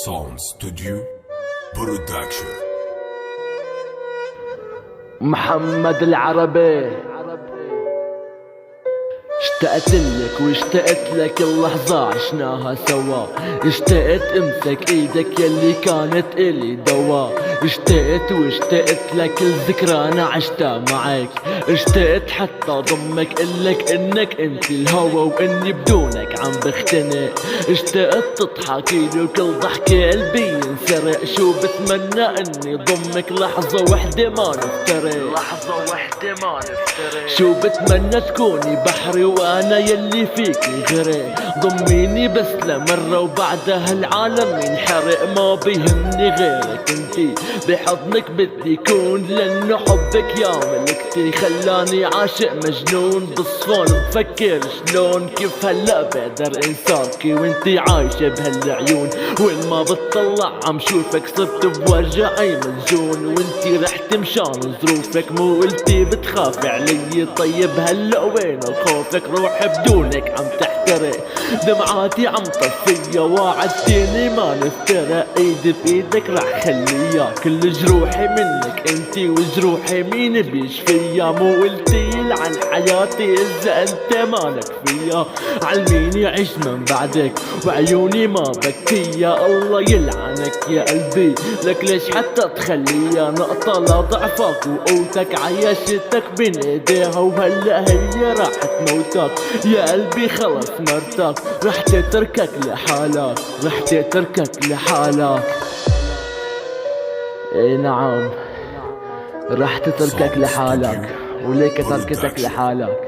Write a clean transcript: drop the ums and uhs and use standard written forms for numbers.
Sound Studio Production. محمد العربي، اشتقت لك واشتقت لك اللحظة عشناها سوا، اشتقت امسك ايدك يلي كانت الي دوا، اشتقت واشتقت لك الذكرى انا عشتها معك، اشتقت حتى ضمك قلك انك انت الهوى واني بدونك عم بختنق، اشتقت تضحكيلي وكل ضحكة قلبي ينسرق، شو بتمنى اني ضمك لحظة وحدة ما نفترق، لحظة وحدة ما نفترق، شو بتمنى تكوني بحري وانا يلي فيكي غرق، ضميني بس لمرة وبعدها العالم ينحرق، ما بيهمني غيرك انتي بحضنك بدي كون، لانه حبك يا ملكتي خلاني عاشق مجنون، بالصفون مفكر شلون كيف هلا بقدر انساكي وانتي عايشة بهالعيون، وين ما بتطلع عم شوفك صرت بوجعي مجنون، وانتي رحت مشان ظروفك مو قلتي بتخافي علي، طيب هلا وين خوفك روحي بدونك عم تحترق، دمعاتي عم طفية وعدتيني ما نفترق، ايدي بايدك رح خليها كل جروحي منك انتي وجروحي مين بيشفيها، مو قلتي عن حياتي اذا انت مالك فيها، علميني عيش من بعدك وعيوني ما بكية، الله يلعنك يا قلبي لك ليش حتى تخليها نقطة لضعفك وقوتك عيشتك بين ايديها، وهلا هي راح تموتك يا قلبي خلص مرتك، رح تتركك لحالك رح تتركك لحالك، اي نعم رح تتركك لحالك وليك تركتك لحالك.